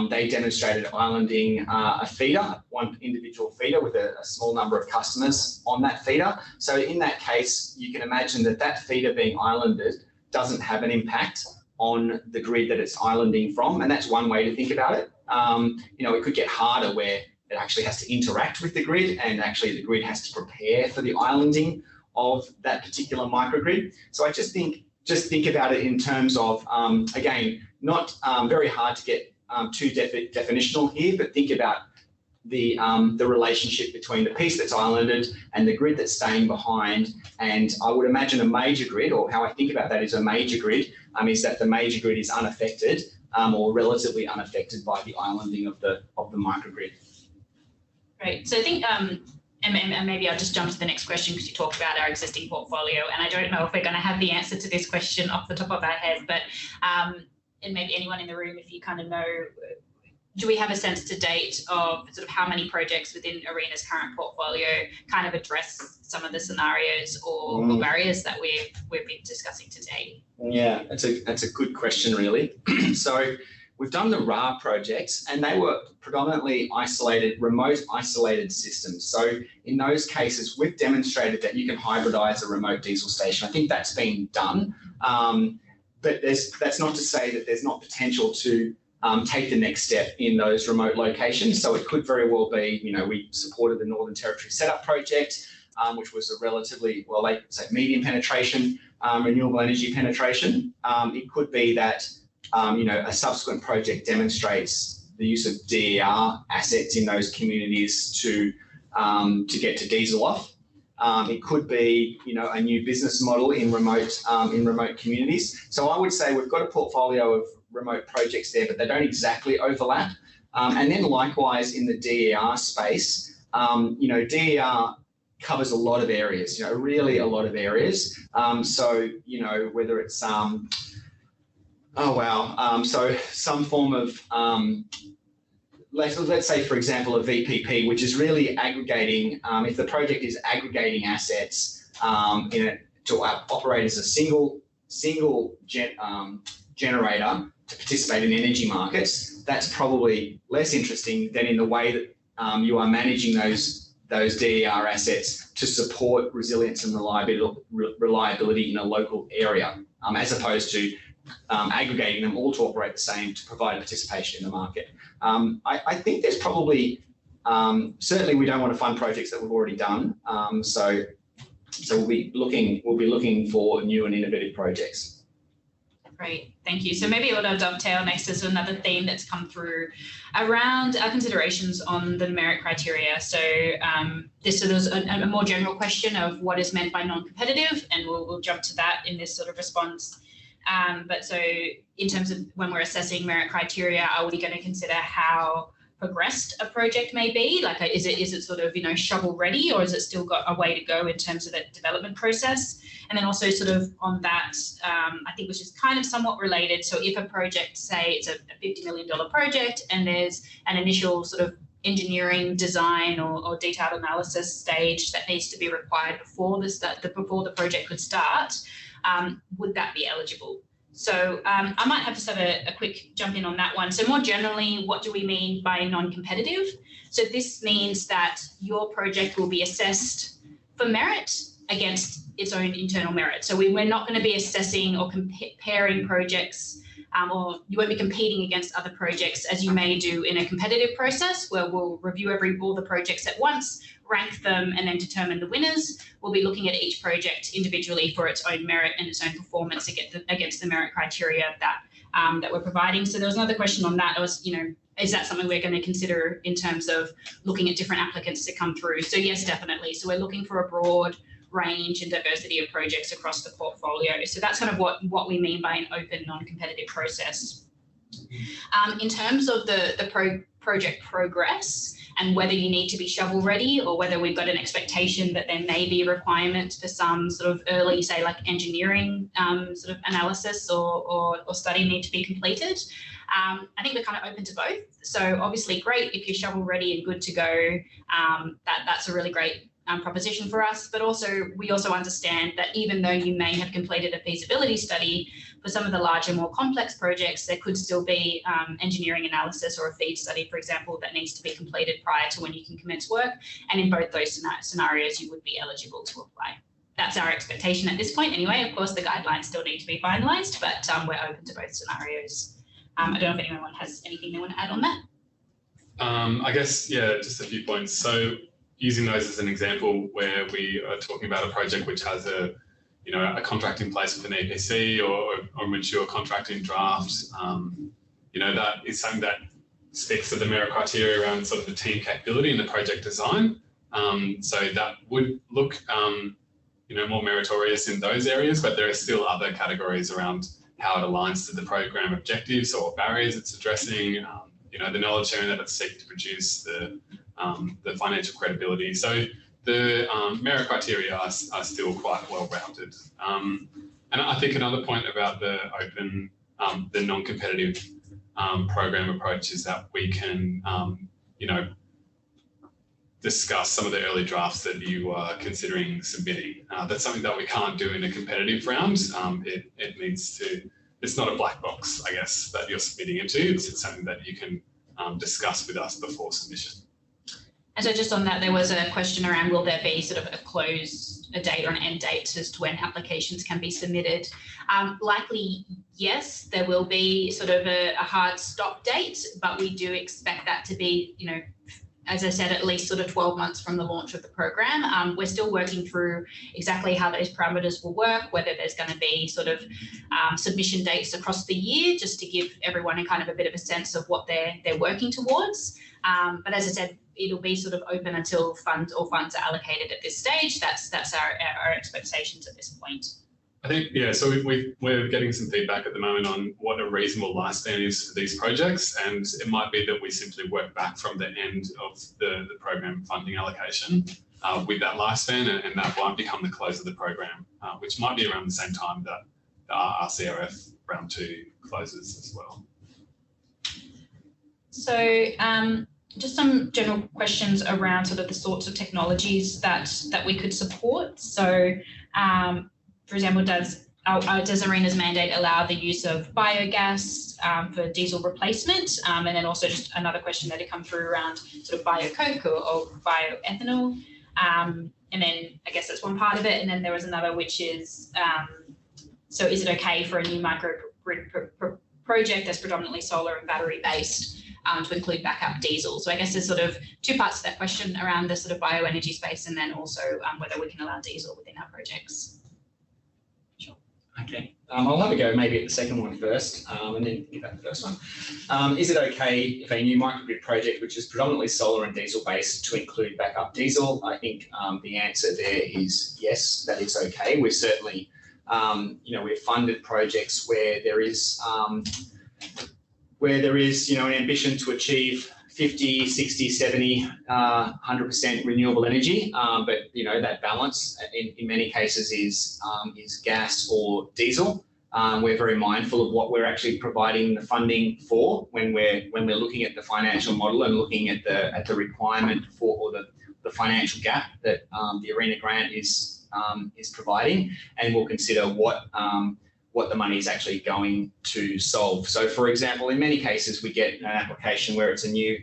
they demonstrated islanding a feeder, one individual feeder with a small number of customers on that feeder. So in that case, you can imagine that feeder being islanded doesn't have an impact on the grid that it's islanding from. And that's one way to think about it. It could get harder where it actually has to interact with the grid, and actually the grid has to prepare for the islanding of that particular microgrid. So I just think about it in terms of, again, not very hard to get too definitional here, but think about the relationship between the piece that's islanded and the grid that's staying behind. And I would imagine a major grid, or how I think about that is a major grid, is that the major grid is unaffected or relatively unaffected by the islanding of the microgrid. Great. So I think, and maybe I'll just jump to the next question, because you talked about our existing portfolio, and I don't know if we're going to have the answer to this question off the top of our head, but and maybe anyone in the room, if you kind of know, do we have a sense to date of sort of how many projects within ARENA's current portfolio kind of address some of the scenarios or barriers that we've been discussing today? Yeah, that's a good question, really. So we've done the RAR projects, and they were predominantly remote isolated systems. So in those cases, we've demonstrated that you can hybridize a remote diesel station. I think that's been done. But that's not to say that there's not potential to take the next step in those remote locations. So it could very well be, we supported the Northern Territory Setup Project, which was a relatively, medium penetration, renewable energy penetration. It could be that, a subsequent project demonstrates the use of DER assets in those communities to get to diesel off. It could be, a new business model in remote communities. So I would say we've got a portfolio of remote projects there, but they don't exactly overlap. And then likewise in the DER space, DER covers a lot of areas, really a lot of areas. So, whether it's, so some form of, let's say, for example, a VPP, which is really aggregating, if the project is aggregating assets to operate as a single generator to participate in energy markets, that's probably less interesting than in the way that you are managing those DER assets to support resilience and reliability in a local area, as opposed to aggregating them all to operate the same to provide participation in the market. I think there's probably, certainly we don't want to fund projects that we've already done. So we'll be looking for new and innovative projects. Great, thank you. So maybe I want to dovetail next to another theme that's come through around our considerations on the merit criteria. So there's a more general question of what is meant by non-competitive, and we'll jump to that in this sort of response. But so in terms of when we're assessing merit criteria, are we going to consider how progressed a project may be? Like, is it sort of, shovel ready, or has it still got a way to go in terms of the development process? And then also sort of on that, I think, which is kind of somewhat related. So if a project, say it's a $50 million project and there's an initial sort of engineering design or detailed analysis stage that needs to be required before the project could start, would that be eligible? So I might have to have a quick jump in on that one. So more generally, what do we mean by non-competitive? So this means that your project will be assessed for merit against its own internal merit. So we're not going to be assessing or comparing projects, or you won't be competing against other projects as you may do in a competitive process where we'll review all the projects at once, rank them, and then determine the winners. We'll be looking at each project individually for its own merit and its own performance against the merit criteria that we're providing. So there was another question on that. It was, is that something we're going to consider in terms of looking at different applicants to come through? So yes, definitely. So we're looking for a broad range and diversity of projects across the portfolio. So that's kind of what we mean by an open, non-competitive process. In terms of the project progress and whether you need to be shovel ready or whether we've got an expectation that there may be requirements for some sort of early, say, like engineering sort of analysis or study need to be completed, I think we're kind of open to both. So obviously great if you're shovel ready and good to go, that's a really great proposition for us, but also we also understand that even though you may have completed a feasibility study, for some of the larger, more complex projects, there could still be engineering analysis or a feed study, for example, that needs to be completed prior to when you can commence work. And in both those scenarios, you would be eligible to apply. That's our expectation at this point anyway. Of course, the guidelines still need to be finalised, but we're open to both scenarios. I don't know if anyone has anything they want to add on that. I guess, yeah, just a few points. So using those as an example where we are talking about a project which has a contract in place with an EPC or mature contract in draft, that is something that speaks to the merit criteria around sort of the team capability and the project design. So that would look, more meritorious in those areas, but there are still other categories around how it aligns to the program objectives or barriers it's addressing, the knowledge sharing that it's seeking to produce, the financial credibility. So the merit criteria are still quite well-rounded. And I think another point about the open, the non-competitive program approach is that we can, discuss some of the early drafts that you are considering submitting. That's something that we can't do in a competitive round. It needs to, it's not a black box, I guess, that you're submitting into. It's something that you can discuss with us before submission. And so just on that, there was a question around, will there be sort of a date or an end date as to when applications can be submitted? Likely, yes, there will be sort of a hard stop date, but we do expect that to be, as I said, at least sort of 12 months from the launch of the program. We're still working through exactly how those parameters will work, whether there's going to be sort of submission dates across the year, just to give everyone a kind of a bit of a sense of what they're working towards. But as I said, it'll be sort of open until funds are allocated at this stage. That's our expectations at this point. I think, yeah, so we're getting some feedback at the moment on what a reasonable lifespan is for these projects, and it might be that we simply work back from the end of the program funding allocation. with that lifespan, and that might become the close of the program, which might be around the same time that the RCRF round 2 closes as well. So just some general questions around sort of the sorts of technologies that we could support. So, for example, does ARENA's mandate allow the use of biogas for diesel replacement? And then also just another question that had come through around sort of biocoke or bioethanol. And then I guess that's one part of it. And then there was another, which is, so is it okay for a new microgrid project that's predominantly solar and battery based to include backup diesel? So I guess there's sort of 2 parts to that question around the sort of bioenergy space, and then also whether we can allow diesel within our projects. Sure. Okay. I'll have a go maybe at the second one first, and then give that the first one. Is it okay if a new microgrid project, which is predominantly solar and diesel based, to include backup diesel? I think the answer there is yes, that is okay. We're certainly, we've funded projects where there is an ambition to achieve 50, 60, 70, 100% renewable energy. But, that balance in many cases is gas or diesel. We're very mindful of what we're actually providing the funding for when we're looking at the financial model and looking at the requirement for, or the financial gap that the ARENA grant is providing, and we'll consider what the money is actually going to solve. So, for example, in many cases, we get an application where it's a new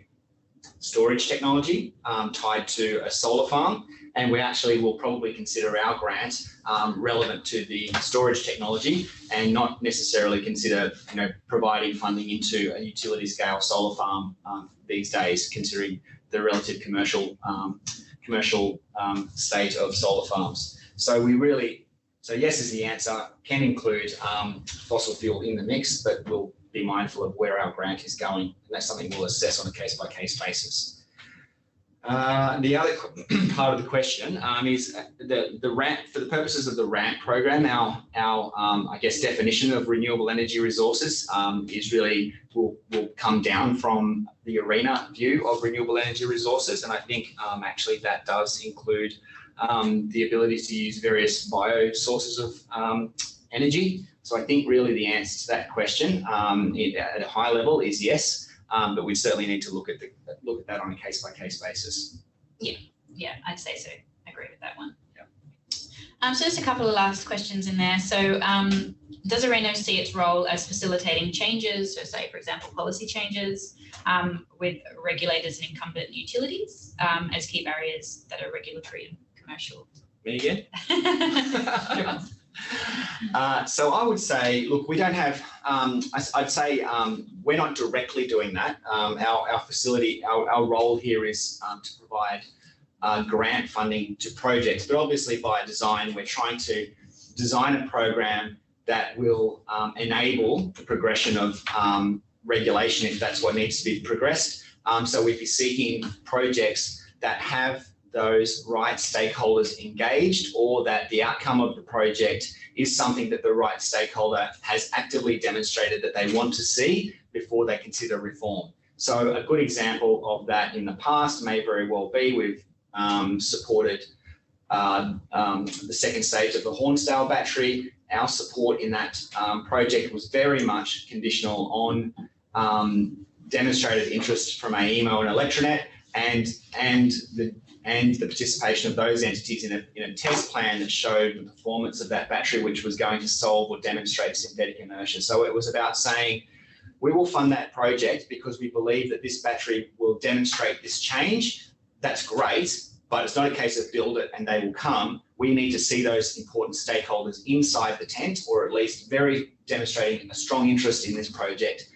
storage technology tied to a solar farm, and we actually will probably consider our grant relevant to the storage technology, and not necessarily consider, providing funding into a utility scale solar farm these days, considering the relative commercial state of solar farms. So yes is the answer. Can include fossil fuel in the mix, but we'll be mindful of where our grant is going, and that's something we'll assess on a case-by-case basis. The other part of the question is the RAMP. For the purposes of the RAMP program, our I guess definition of renewable energy resources is really will come down from the ARENA view of renewable energy resources, and I think actually that does include the ability to use various bio sources of energy. So I think really the answer to that question at a high level is yes, but we certainly need to look at that on a case-by-case basis. Yeah, I'd say so. I agree with that one. Yeah. So just a couple of last questions in there. So does ARENA see its role as facilitating changes, so say, for example, policy changes with regulators and incumbent utilities as key barriers that are regulatory and commercial? Me again? So I would say, look, we don't have, I'd say we're not directly doing that. Our facility, our role here is to provide grant funding to projects, but obviously by design, we're trying to design a program that will enable the progression of regulation if that's what needs to be progressed. So we'd be seeking projects that have those right stakeholders engaged, or that the outcome of the project is something that the right stakeholder has actively demonstrated that they want to see before they consider reform. So a good example of that in the past may very well be we've supported the second stage of the Hornsdale battery. Our support in that project was very much conditional on demonstrated interest from AEMO and Electronet, and the participation of those entities in a test plan that showed the performance of that battery, which was going to solve or demonstrate synthetic inertia. So it was about saying, we will fund that project because we believe that this battery will demonstrate this change. That's great, but it's not a case of build it and they will come. We need to see those important stakeholders inside the tent, or at least very demonstrating a strong interest in this project,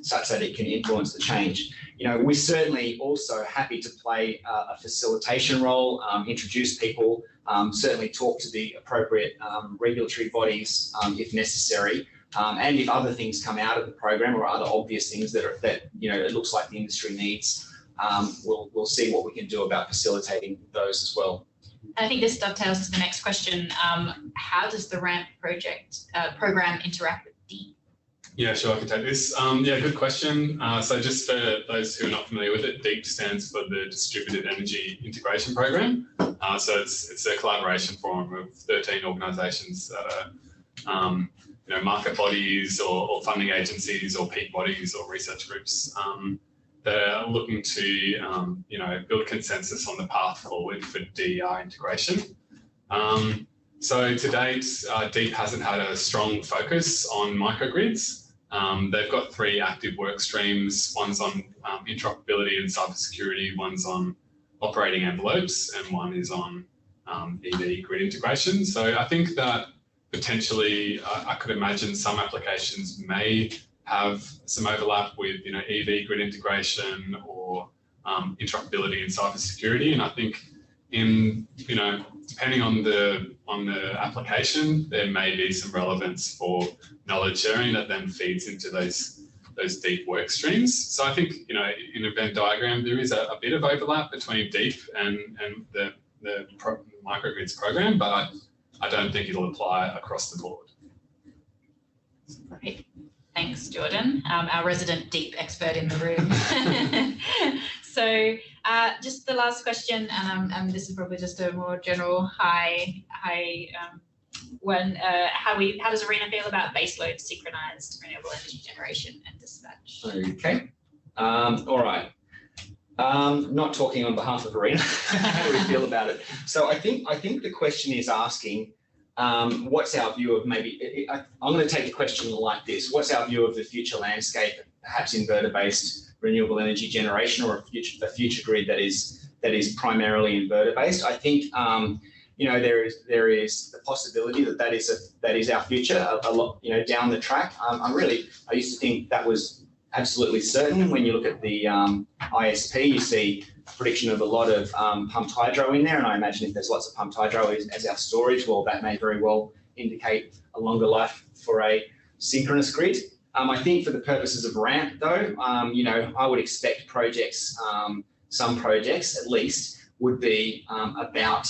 such that it can influence the change. We're certainly also happy to play a facilitation role, introduce people, certainly talk to the appropriate regulatory bodies if necessary, and if other things come out of the program or other obvious things that it looks like the industry needs, we'll see what we can do about facilitating those as well. I think this dovetails to the next question. How does the RAMP program interact with DEEP? Yeah, sure, I can take this. Yeah, good question. So just for those who are not familiar with it, DEEP stands for the Distributed Energy Integration Program. So it's a collaboration forum of 13 organisations that are market bodies or funding agencies or peak bodies or research groups that are looking to build consensus on the path forward for DER integration. So to date, DEEP hasn't had a strong focus on microgrids. They've got 3 active work streams. One's on interoperability and cybersecurity, one's on operating envelopes, and one is on EV grid integration. So I think that potentially I could imagine some applications may have some overlap with EV grid integration or interoperability and cybersecurity. And I think depending on the application, there may be some relevance for knowledge sharing that then feeds into those DEEP work streams. So I think in a Venn diagram there is a bit of overlap between DEEP and the microgrids program, but I don't think it'll apply across the board. Great. Thanks, Jordan, our resident DEEP expert in the room. So just the last question, and this is probably just a more general high one. How does ARENA feel about baseload synchronized renewable energy generation and dispatch? Okay. All right. Not talking on behalf of ARENA. How do we feel about it? So I think the question is asking, what's our view of maybe? I'm going to take a question like this: what's our view of the future landscape, perhaps inverter-based renewable energy generation, or a future grid that is primarily inverter-based? I think there is the possibility that is our future a lot down the track. I used to think that was absolutely certain. When you look at the ISP, you see prediction of a lot of pumped hydro in there, and I imagine if there's lots of pumped hydro as our storage, well, that may very well indicate a longer life for a synchronous grid. I think for the purposes of RAMP, though, I would expect projects, some projects at least, would be about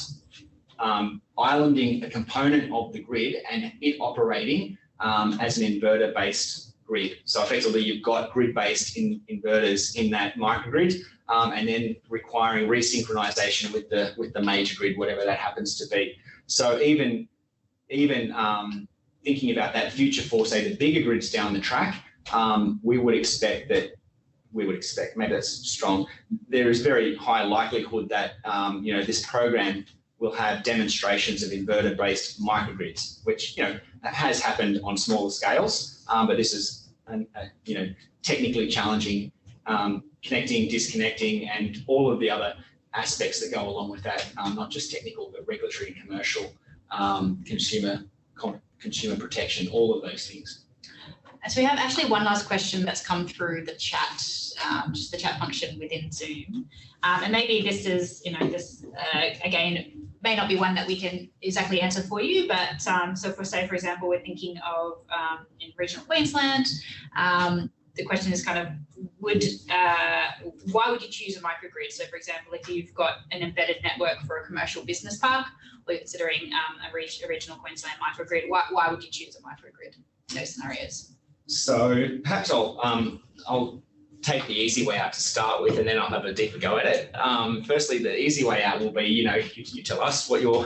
islanding a component of the grid and it operating as an inverter-based grid. So effectively, you've got grid-based inverters in that microgrid, and then requiring resynchronization with the major grid, whatever that happens to be. So even thinking about that future for, say, the bigger grids down the track, we would expect, maybe that's strong, there is very high likelihood that this program will have demonstrations of inverter-based microgrids, which has happened on smaller scales, but this is technically challenging, connecting, disconnecting, and all of the other aspects that go along with that, not just technical but regulatory and commercial, consumer protection, all of those things. So we have actually one last question that's come through the chat, just the chat function within Zoom, and maybe this is again may not be one that we can exactly answer for you, but so for example, we're thinking of in regional Queensland, the question is kind of why would you choose a microgrid? So for example, if you've got an embedded network for a commercial business park, or you're considering a regional Queensland microgrid, why would you choose a microgrid in those scenarios? So perhaps I'll take the easy way out to start with, and then I'll have a deeper go at it. Firstly, the easy way out will be, you tell us what you're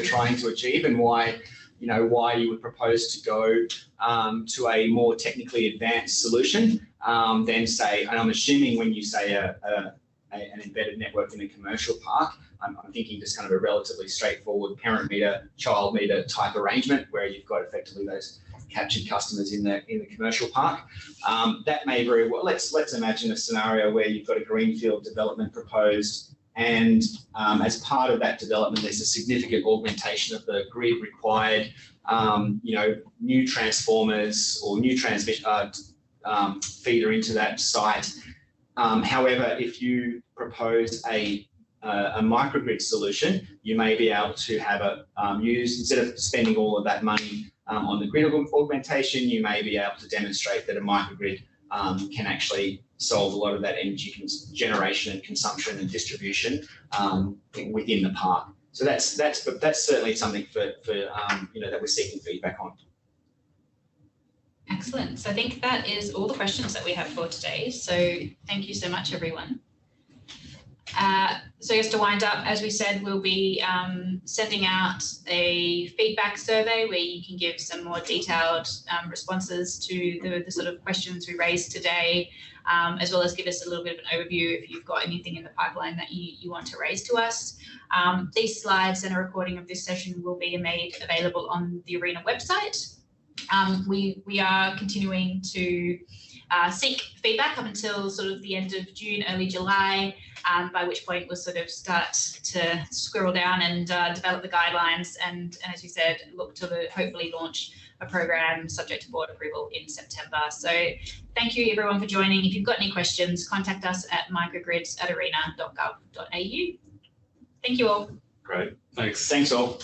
trying to achieve and why you would propose to go to a more technically advanced solution than say, and I'm assuming when you say an embedded network in a commercial park, I'm thinking just kind of a relatively straightforward parent meter, child meter type arrangement where you've got effectively those captured customers in the commercial park. That may very well, let's imagine a scenario where you've got a greenfield development proposed, and as part of that development, there's a significant augmentation of the grid required, new transformers or new transmission feeder into that site. However, if you propose a microgrid solution, you may be able to have instead of spending all of that money on the grid augmentation, you may be able to demonstrate that a microgrid can actually solve a lot of that energy generation and consumption and distribution within the park. So that's certainly something for that we're seeking feedback on. Excellent. So I think that is all the questions that we have for today. So thank you so much, everyone. So just to wind up, as we said, we'll be sending out a feedback survey where you can give some more detailed responses to the sort of questions we raised today, as well as give us a little bit of an overview if you've got anything in the pipeline that you want to raise to us. These slides and a recording of this session will be made available on the ARENA website. We are continuing to seek feedback up until sort of the end of June, early July, by which point we'll sort of start to squirrel down and develop the guidelines and as you said, look to hopefully launch a program subject to board approval in September. So thank you everyone for joining. If you've got any questions, contact us at microgrids@arena.gov.au. Thank you all. Great, thanks. Thanks all.